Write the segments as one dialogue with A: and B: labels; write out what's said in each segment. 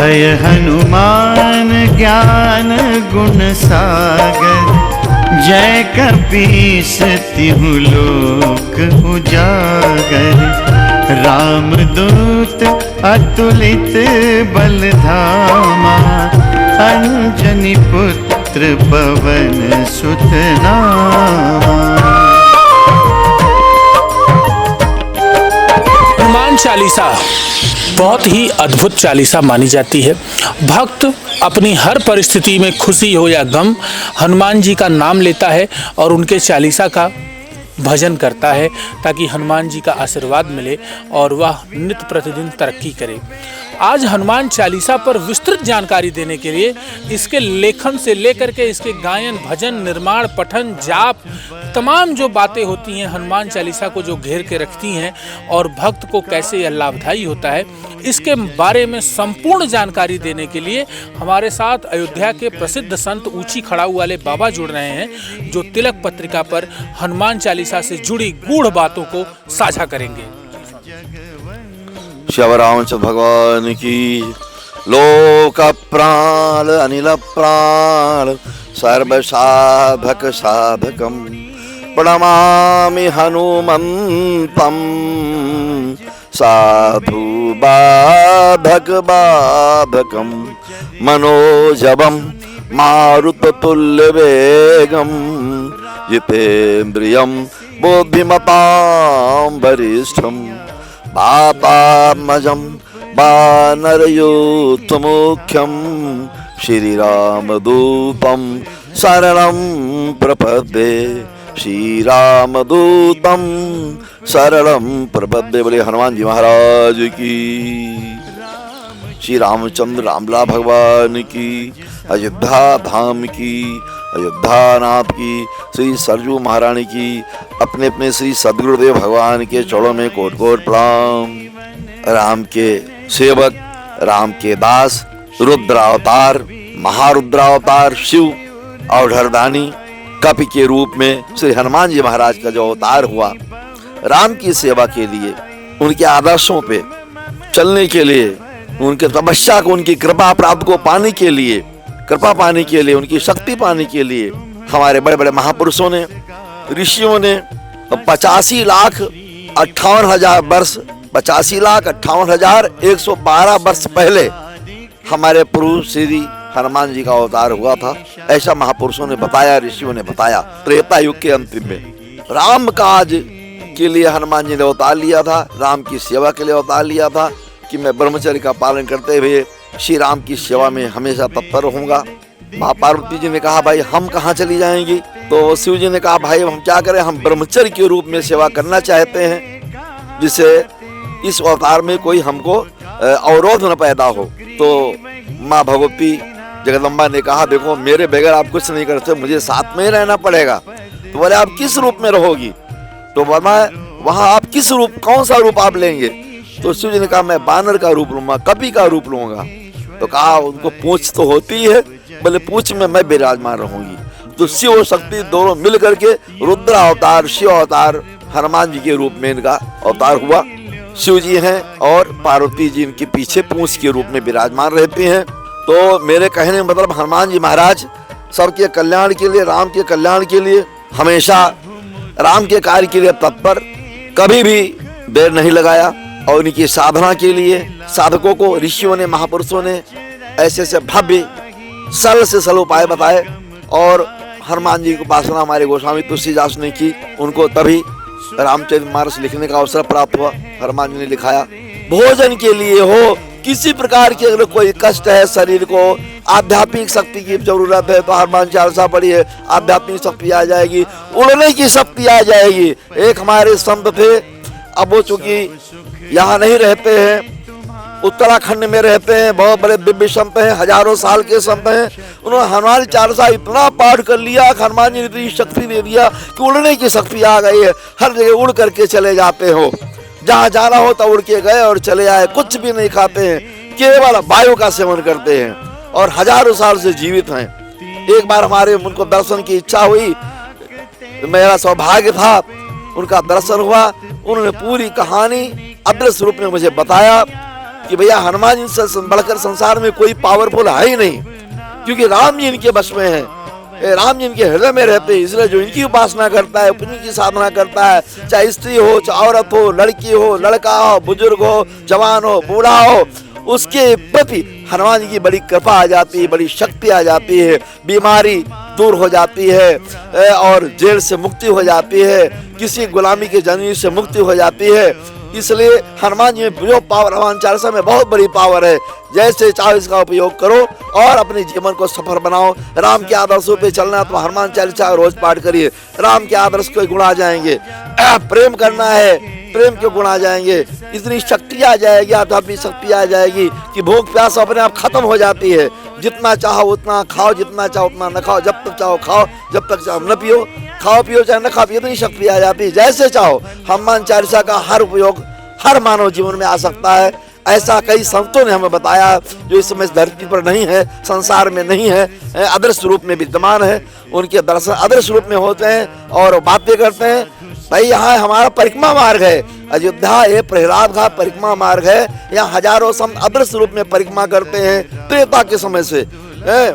A: जय हनुमान ज्ञान गुण सागर, जय कपीस तिहु लोक उजागर। रामदूत अतुलित बल धामा, अंजनी पुत्र पवन सुत नामा।
B: हनुमान चालीसा बहुत ही अद्भुत चालीसा मानी जाती है। भक्त अपनी हर परिस्थिति में खुशी हो या गम हनुमान जी का नाम लेता है और उनके चालीसा का भजन करता है ताकि हनुमान जी का आशीर्वाद मिले और वह नित्य प्रतिदिन तरक्की करे। आज हनुमान चालीसा पर विस्तृत जानकारी देने के लिए इसके लेखन से लेकर के इसके गायन, भजन, निर्माण, पठन, जाप, तमाम जो बातें होती हैं हनुमान चालीसा को जो घेर के रखती हैं और भक्त को कैसे यह लाभदायी होता है, इसके बारे में संपूर्ण जानकारी देने के लिए हमारे साथ अयोध्या के प्रसिद्ध संत ऊंची खड़ाऊ वाले बाबा जुड़ रहे हैं, जो तिलक पत्रिका पर हनुमान चालीसा से जुड़ी गूढ़ बातों को साझा करेंगे।
C: श्री रामचंद्र भगवान की। लोक प्राण अनिल प्राण सर्व साधक साधकम, प्रणमामि हनुमंतम साधु बाधक बाधकम। मनोजवम मारुततुल्य वेगम, जितेन्द्रियं बुद्धिमतां वरिष्ठम। बातात्मजं वानरयूथमुख्यं, श्रीरामदूतं शरणं प्रपद्ये। श्रीरामदूतं शरणं प्रपद्ये। बोले हनुमान जी महाराज की। श्री रामचंद्र रामला भगवान की। अयोध्या धाम की, अयोध्या नाथ की, श्री सरजू महारानी की। अपने अपने श्री सदगुरुदेव भगवान के चरणों में कोट कोट प्रणाम। राम के सेवक, राम के दास, रुद्रावतार, महारुद्रावतार शिव अवधरदानी कपि के रूप में श्री हनुमान जी महाराज का जो अवतार हुआ, राम की सेवा के लिए, उनके आदर्शों पे चलने के लिए, उनके तपस्या को, उनकी कृपा प्राप्त को पाने के लिए, कृपा पाने के लिए, उनकी शक्ति पाने के लिए हमारे बड़े बड़े महापुरुषों ने, ऋषियों ने 85,58,000 वर्ष, 85,58,112 वर्ष पहले हमारे प्रभु श्री हनुमान जी का अवतार हुआ था। ऐसा महापुरुषों ने बताया, ऋषियों ने बताया। त्रेता युग के अंतिम में राम काज के लिए हनुमान जी ने अवतार लिया था, राम की सेवा के लिए अवतार लिया था कि मैं ब्रह्मचर्य का पालन करते हुए श्री राम की सेवा में हमेशा तत्पर रहूंगा। माँ पार्वती जी ने कहा भाई हम कहाँ चली जाएंगी, तो शिव जी ने कहा भाई हम क्या करें, हम ब्रह्मचर्य के रूप में सेवा करना चाहते हैं जिससे इस अवतार में कोई हमको अवरोध न पैदा हो। तो माँ भगवती जगदम्बा ने कहा देखो मेरे बगैर आप कुछ नहीं करते, मुझे साथ में ही रहना पड़ेगा। तो बोले आप किस रूप में रहोगी, तो बोला वहाँ आप किस रूप, कौन सा रूप आप लेंगे। तो शिव जी ने कहा मैं बानर का रूप लूंगा, कपि का रूप लूंगा। तो कहा उनको पूंछ तो होती है, बोले पूंछ में मैं विराजमान रहूंगी। तो शिव और शक्ति दोनों मिल करके रुद्र अवतार, शिव अवतार, हनुमान जी के रूप में इनका अवतार हुआ। शिव जी हैं और पार्वती जी इनके पीछे पूंछ के रूप में विराजमान रहती हैं। तो मेरे कहने का मतलब हनुमान जी महाराज सबके कल्याण के लिए, राम के कल्याण के लिए, हमेशा राम के कार्य के लिए तत्पर, कभी भी देर नहीं लगाया। और उनकी साधना के लिए साधकों को ऋषियों ने, महापुरुषों ने ऐसे ऐसे भव्य सरल से सरल उपाय बताए। और हनुमान जी की उपासना हमारे गोस्वामी तुलसीदास ने की, उनको तभी रामचरितमानस लिखने का अवसर प्राप्त हुआ। हनुमान जी ने लिखाया भोजन के लिए हो, किसी प्रकार की अगर कोई कष्ट है शरीर को, आध्यात्मिक शक्ति की जरूरत है तो हनुमान चालीसा पढ़ी है, आध्यात्मिक शक्ति आ जाएगी, उड़ने की शक्ति आ जाएगी। एक हमारे संत थे, अब वो चूंकि यहाँ नहीं रहते हैं, उत्तराखंड में रहते हैं, बहुत बड़े दिव्य संत हैं, हजारों साल के संत हैं। उन्होंने हनुमान चालीसा इतना पाठ कर लिया, हनुमान जी ने इतनी शक्ति दे दिया कि उड़ने की शक्ति आ गई है। हर जगह उड़ करके चले जाते हो, जहाँ जाना हो तो उड़ के गए और चले आए, कुछ भी नहीं खाते हैं, केवल वायु का सेवन करते हैं और हजारों साल से जीवित हैं। एक बार हमारे उनको दर्शन की इच्छा हुई, मेरा सौभाग्य था, उनका दर्शन हुआ। उन्होंने पूरी कहानी अदृश्य रूप में मुझे बताया कि भैया हनुमान जी से बढ़कर संसार में कोई पावरफुल है ही नहीं, क्योंकि राम जी इनके बस में है, राम जी इनके हृदय में रहते हैं। इसलिए जो इनकी उपासना करता है, उन्हीं की साधना करता है, चाहे स्त्री हो, चाहे औरत हो, लड़की हो, लड़का हो, बुजुर्ग हो, जवान हो, बूढ़ा हो, उसके प्रति हनुमान जी की बड़ी कृपा आ जाती है, बड़ी शक्ति आ जाती है, बीमारी दूर हो जाती है और जेल से मुक्ति हो जाती है, किसी गुलामी के जंजीर से मुक्ति हो जाती है। इसलिए हनुमान जी में जो पावर, हनुमान चालीसा में बहुत बड़ी पावर है। जैसे चाहो इसका उपयोग करो और अपने जीवन को सफल बनाओ। राम के आदर्शों पे चलना है तो हनुमान चालीसा रोज पाठ करिए, राम के आदर्श को गुण आ जाएंगे। प्रेम करना है, प्रेम के गुण आ जाएंगे, इतनी शक्ति आ जाएगी, आध्यात्मिक शक्ति आ जाएगी कि भूख प्यास अपने आप खत्म हो जाती है। जितना चाहो उतना खाओ, जितना चाहो उतना न खाओ, जब तक चाहो खाओ, जब तक चाहो न पियो, खाओ पियो चाहे न खाओ, इतनी शक्ति आ जाती है। जैसे चाहो हनुमान चालीसा का हर उपयोग हर मानव जीवन में आ सकता है। ऐसा कई संतों ने हमें बताया जो इस समय धरती पर नहीं है, संसार में नहीं है, अदृश्य रूप में विद्यमान है। उनके दर्शन अदृश्य रूप में होते हैं और बातें करते हैं। भाई यहाँ हमारा परिक्रमा मार्ग है, अयोध्या है, प्रहलाद घाट परिक्रमा मार्ग है। यहाँ हजारों संत अदृश्य रूप में परिक्रमा करते हैं त्रेता के समय से।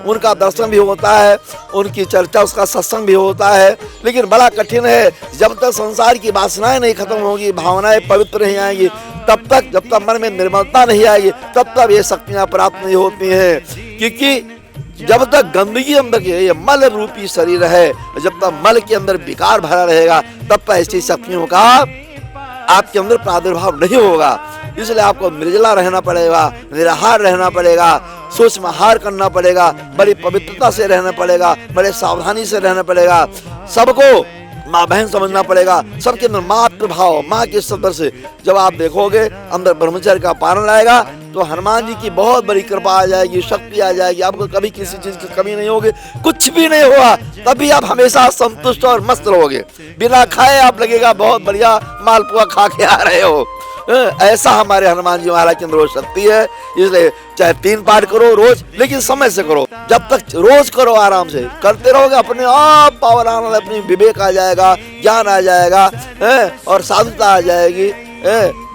C: उनका दर्शन भी होता है, उनकी चर्चा, उसका सत्संग भी होता है। लेकिन बड़ा कठिन है, जब तक संसार की वासनाएं नहीं खत्म होगी, भावनाएं पवित्र नहीं आएंगी, तब तक, जब तक मन में निर्मलता नहीं आएगी, तब तक ये शक्तियां प्राप्त नहीं होती हैं। क्योंकि जब तक गंदगी अंदर ये मल रूपी शरीर है, जब तक मल के अंदर विकार भरा रहेगा, तब तक ऐसी शक्तियों का आपके अंदर प्रादुर्भाव नहीं होगा। इसलिए आपको निर्जला रहना पड़ेगा, निराहार रहना पड़ेगा, सूक्ष्म आहार करना पड़ेगा, बड़ी पवित्रता से रहना पड़ेगा, बड़े सावधानी से रहना पड़ेगा। सबको माँ बहन समझना पड़ेगा, सबके अंदर मातृभाव, माँ के शब्द से जब आप देखोगे अंदर ब्रह्मचर्य का पालन आएगा तो हनुमान जी की बहुत बड़ी कृपा आ जाएगी, शक्ति आ जाएगी। आपको कभी किसी चीज की कमी नहीं होगी, कुछ भी नहीं हुआ तभी आप हमेशा संतुष्ट और मस्त रहोगे। बिना खाए आप लगेगा बहुत बढ़िया मालपुआ खा के आ रहे हो। ऐसा हमारे हनुमान जी महाराज के अंदर शक्ति है। इसलिए चाहे 3 पाठ करो रोज, लेकिन समय से करो। जब तक रोज करो, आराम से करते रहोगे, अपने आप पावर आना, अपनी विवेक आ जाएगा, ज्ञान आ जाएगा और साधुता आ जाएगी,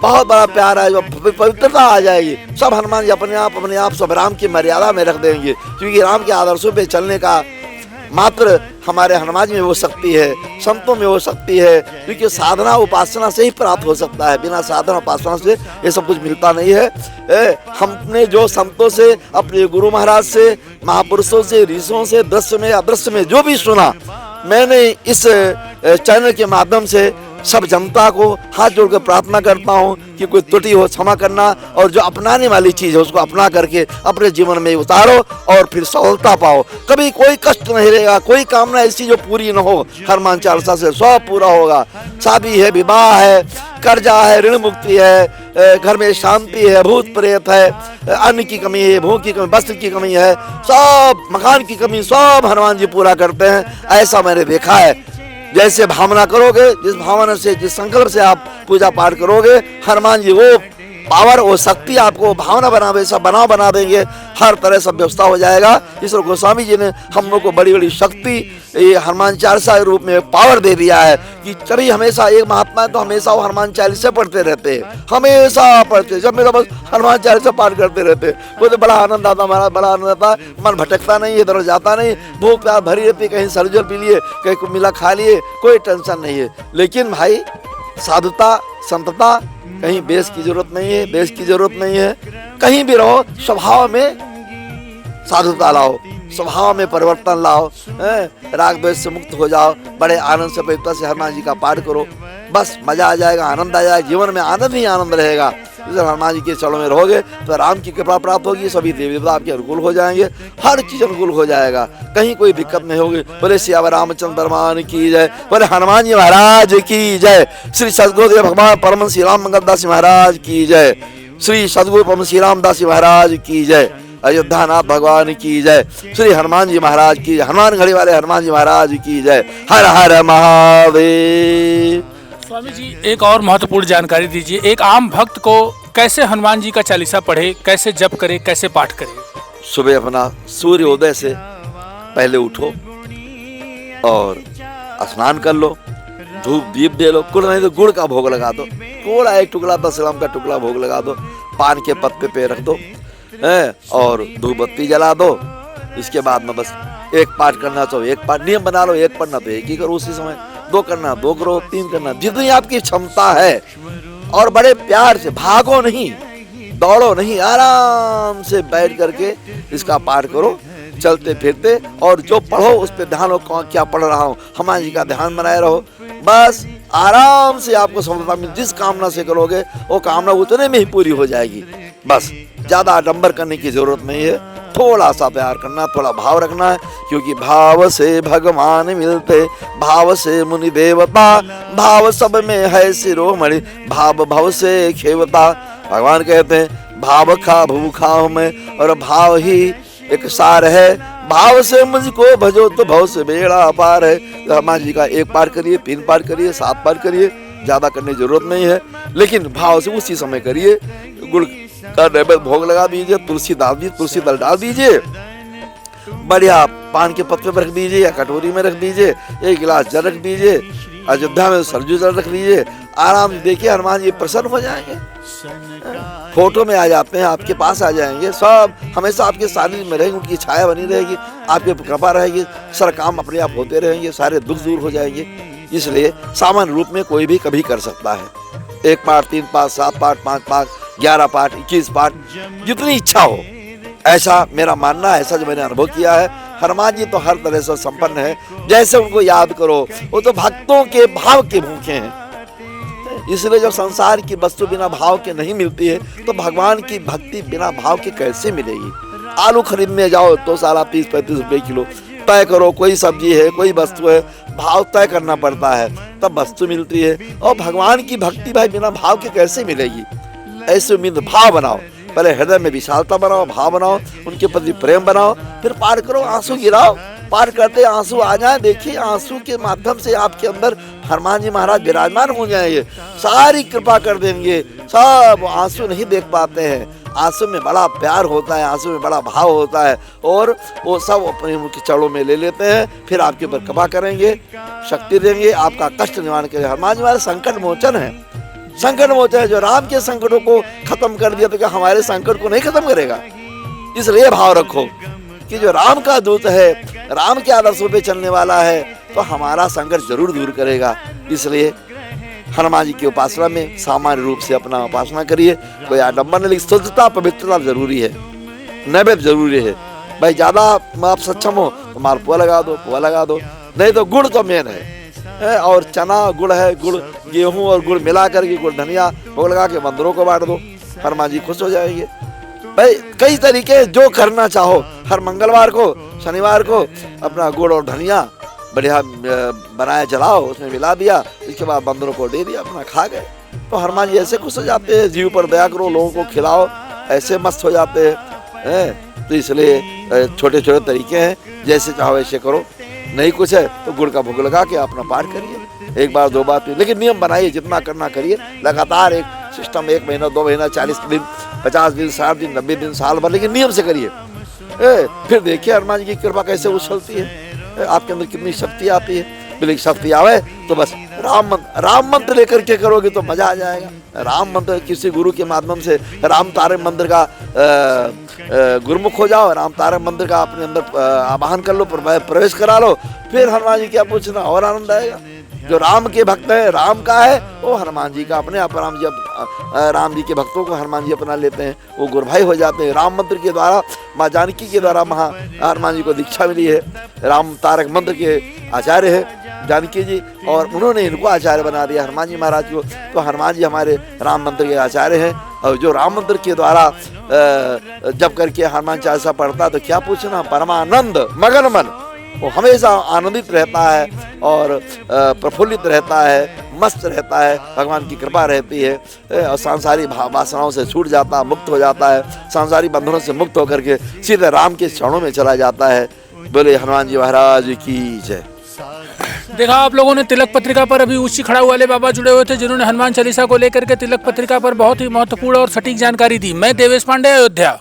C: बहुत बड़ा प्यार है, पवित्रता आ जाएगी। सब हनुमान जी अपने आप सब राम की मर्यादा में रख देंगे, क्योंकि राम के आदर्शों पे चलने का मात्र हमारे हनुमान जी में वो शक्ति है, संतों में वो शक्ति है। क्योंकि साधना उपासना से ही प्राप्त हो सकता है, बिना साधना उपासना से ये सब कुछ मिलता नहीं है। हमने जो संतों से, अपने गुरु महाराज से, महापुरुषों से, ऋषियों से, दृश्य में अदृश्य में जो भी सुना, मैंने इस चैनल के माध्यम से सब जनता को हाथ जोड़कर प्रार्थना करता हूँ कि कोई त्रुटि हो क्षमा करना, और जो अपनाने वाली चीज है उसको अपना करके अपने जीवन में उतारो और फिर सफलता पाओ। कभी कोई कष्ट नहीं रहेगा, कोई कामना ऐसी जो पूरी न हो, हनुमान चालीसा से सब पूरा होगा। शादी है, विवाह है, कर्जा है, ऋण मुक्ति है, घर में शांति है, भूत प्रेत है, अन्न की कमी है, भूख की कमी, वस्त्र की कमी है, सब मकान की कमी, सब हनुमान जी पूरा करते हैं। ऐसा मैंने देखा है। जैसे भावना करोगे, जिस भावना से, जिस संकल्प से आप पूजा पाठ करोगे, हनुमान जी वो पावर, वो शक्ति आपको भावना बना देंगे। हर तरह से व्यवस्था हो जाएगा। ईश्वर गोस्वामी जी ने हम लोग को बड़ी बड़ी शक्ति ये हनुमान चालीसा के रूप में पावर दे दिया है कि कभी हमेशा एक महात्मा है तो हमेशा वो हनुमान चालीसा पढ़ते रहते हैं, हमेशा पढ़ते। जब मेरा बस हनुमान चालीसा पाठ करते रहते, वो तो बड़ा आनंद आता, हमारा बड़ा आनंद आता, मन भटकता नहीं, इधर जाता नहीं, भूख प्यास भरी रहती, कहीं सरजल पी लिए, कहीं को मिला खा लिए, कोई टेंशन नहीं है। लेकिन भाई साधुता, संतता, कहीं बेस की जरूरत नहीं है, देश की जरूरत नहीं है। कहीं भी रहो, स्वभाव में साधुता लाओ, स्वभाव में परिवर्तन लाओ, राग द्वेष से मुक्त हो जाओ, बड़े आनंद से पवित्रता से हनुमान जी का पाठ करो, बस मजा आ जाएगा, आनंद आ जाएगा, जीवन में आनंद ही आनंद रहेगा। जब हनुमान जी के चरणों में रहोगे तो राम की कृपा प्राप्त होगी, सभी देवी देवता आपके अनुकूल हो जाएंगे, हर चीज अनुकूल हो जाएगा, कहीं कोई दिक्कत नहीं होगी। बोले सियावर रामचंद्र भगवान की जय, बोले हनुमान जी महाराज की जय, श्री सद्गुरुदेव भगवान परम श्री राम मंगलदास महाराज की जय, श्री सद्गुरु परम श्री रामदास महाराज की जय, अयोध्या नाथ भगवान की जय, श्री हनुमान जी महाराज की, हनुमान घड़ी वाले हनुमान जी महाराज की जय। हर हर महादेव।
B: स्वामी जी, एक और महत्वपूर्ण जानकारी दीजिए, एक आम भक्त को कैसे हनुमान जी का चालीसा पढ़े, कैसे जप करे, कैसे पाठ करे?
C: सुबह अपना सूर्योदय से पहले उठो और स्नान कर लो, धूप दीप दे लो, गुड़ नहीं तो गुड़ का भोग लगा दो, थोड़ा एक टुकड़ा 10 ग्राम का टुकड़ा भोग लगा दो, पान के पत्ते पे रख दो और धूप बत्ती जला दो। इसके बाद में बस एक पाठ करना तो एक पाठ, नियम बना लो, एक पढ़ना तो एक ही करो उसी समय, 2 करना 2 करो, 3 करना, जितनी आपकी क्षमता है। और बड़े प्यार से, भागो नहीं, दौड़ो नहीं, आराम से बैठ करके इसका पाठ करो चलते फिरते, और जो पढ़ो उस पर ध्यान हो, कौन क्या पढ़ रहा हूँ, हनुमान जी का ध्यान बनाए रहो। बस आराम से आपको सफलता मिल, जिस कामना से करोगे वो कामना उतने में ही पूरी हो जाएगी। बस ज्यादा आडंबर करने की जरूरत नहीं है, थोड़ा सा प्यार करना, थोड़ा भाव रखना है, क्योंकि भाव से भगवान मिलते, भाव से मुनि देवता, भाव सब में है शिरोमणि, भाव भव से खेवता। भगवान कहते हैं भाव खा भूखा हूं मैं, और भाव ही एक सार है, भाव से मुझको भजो तो भव से बेड़ा पार है। हनुमान जी का 1 पाठ करिए, 3 पाठ करिए, 7 पाठ करिए, ज्यादा करने की जरूरत नहीं है, लेकिन भाव से उसी समय करिए। गुड़ का नैवेद्य भोग लगा दीजिए, तुलसी डाल दीजिए, तुलसी दल डाल दीजिए, बढ़िया पान के पत्ते में रख दीजिए या कटोरी में रख दीजिए, 1 गिलास जल रख दीजिए, अयोध्या में सरजू जल रख दीजिए, आराम से देखिए हनुमान जी प्रसन्न हो जाएंगे, फोटो में आ जाते हैं, आपके पास आ जाएंगे, सब हमेशा आपके सानिध्य में रहेंगे, उनकी छाया बनी रहेगी, आपकी कृपा रहेगी, सारे काम अपने आप होते रहेंगे, सारे दुख दूर हो जाएंगे। इसलिए सामान्य रूप में कोई भी कभी कर सकता है। 1 पाठ, 3 पाठ, 7 पाठ, 5 पाठ, 11 पाठ, 21 पाठ, जितनी इच्छा हो, ऐसा मेरा मानना है, ऐसा जो मैंने अनुभव किया है। हनुमान जी तो हर तरह से संपन्न है, जैसे उनको याद करो, वो तो भक्तों के भाव के भूखे हैं। इसलिए जब संसार की वस्तु बिना भाव के नहीं मिलती है, तो भगवान की भक्ति बिना भाव के कैसे मिलेगी। आलू खरीदने जाओ तो साला 30-35 रुपए किलो, तय करो, कोई सब्जी है, कोई वस्तु है, भाव तय करना पड़ता है, तब वस्तु मिलती है। और भगवान की भक्ति भाई बिना भाव के कैसे मिलेगी। ऐसे उम्मीद भाव बनाओ, पहले हृदय में विशालता बनाओ, भाव बनाओ, उनके प्रति प्रेम बनाओ, फिर पार करो, आंसू गिराओ, पार करते आंसू आ जाए। देखिए आंसू के माध्यम से आपके अंदर हनुमान जी महाराज विराजमान हो जाएंगे, सारी कृपा कर देंगे। सब आंसू नहीं देख पाते हैं, आंसू में बड़ा प्यार होता है, आंसू में बड़ा भाव होता है, और वो सब अपने मुख्य चरणों में ले लेते हैं, फिर आपके ऊपर कृपा करेंगे, शक्ति देंगे, आपका कष्ट निवारण करेंगे। हनुमान जी महाराज संकट मोचन है, संकट मोचन है। जो राम के संकटों को खत्म कर दिया तो क्या हमारे संकट को नहीं खत्म करेगा। इसलिए भाव रखो कि जो राम का दूत है, राम के आदर्शों पे चलने वाला है, तो हमारा संकट जरूर दूर करेगा। इसलिए हनुमान जी की उपासना में सामान्य रूप से अपना उपासना करिए, कोई आडम्बर नहीं, शुद्धता पवित्रता जरूरी है, नैवेद्य जरूरी है। भाई ज्यादा आप सक्षम हो तो मालपुआ लगा दो, पुआ लगा दो, नहीं तो गुड़ तो मेन है, और चना गुड़ है, गुड़ गेहूं और गुड़ मिला करके, गुड़ धनिया भोग लगा के मंदिरों को बांट दो, हनुमान जी खुश हो जाएंगे। भाई कई तरीके जो करना चाहो, हर मंगलवार को, शनिवार को अपना गुड़ और धनिया बढ़िया बनाया, जलाओ, उसमें मिला दिया, इसके बाद बंदरों को दे दिया, अपना खा गए। तो हनुमान जी ऐसे खुश हो जाते हैं, जीव पर दया करो, लोगों को खिलाओ, ऐसे मस्त हो जाते हैं। तो इसलिए छोटे छोटे तरीके हैं, जैसे चाहो वैसे करो। नहीं कुछ है तो गुड़ का भोग लगा के अपना पाठ करिए, 1 बार 2 बार, लेकिन नियम बनाइए, जितना करना करिए, लगातार एक सिस्टम, 1 महीना 2 महीना 40 दिन 50 दिन 60 दिन 90 दिन साल भर, लेकिन नियम से करिए। फिर देखिए हनुमान जी की कृपा कैसे उछलती है, आपके अंदर कितनी शक्ति आती है। बिल्कुल शक्ति आवे तो बस राम मंत्र लेकर के करोगे तो मजा आ जाएगा। राम मंत्र किसी गुरु के माध्यम से राम तारक मंत्र का गुरुमुख हो जाओ, राम तारक मंत्र का अपने अंदर आवाहन कर लो, प्रवेश करा लो, फिर हनुमान जी क्या पूछना, और आनंद आएगा। जो राम के भक्त है, राम का है, वो हनुमान जी का अपने आप, राम जी के भक्तों को हनुमान जी अपना लेते हैं, वो गुरु भाई हो जाते हैं। राम मंत्र के द्वारा, माँ जानकी के द्वारा हनुमान जी को दीक्षा मिली है, राम तारक मंत्र के आचार्य है जानकी जी, और उन्होंने इनको आचार्य बना दिया हनुमान जी महाराज को। तो हनुमान जी हमारे राम मंत्र के आचार्य हैं, और जो राम मंत्र के द्वारा जब करके हनुमान चालीसा पढ़ता तो क्या पूछना, परमानंद मगन मन, वो हमेशा आनंदित रहता है और प्रफुल्लित रहता है, मस्त रहता है, भगवान की कृपा रहती है, और सांसारिक वासनाओं से छूट जाता है, मुक्त हो जाता है, सांसारिक बंधनों से मुक्त होकर के सीधे राम के चरणों में चला जाता है। बोले हनुमान जी महाराज की जय।
B: देखा आप लोगों ने, तिलक पत्रिका पर अभी ऊंची खड़ाऊ वाले बाबा जुड़े हुए थे, जिन्होंने हनुमान चालीसा को लेकर के तिलक पत्रिका पर बहुत ही महत्वपूर्ण और सटीक जानकारी दी। मैं देवेश पांडे, अयोध्या।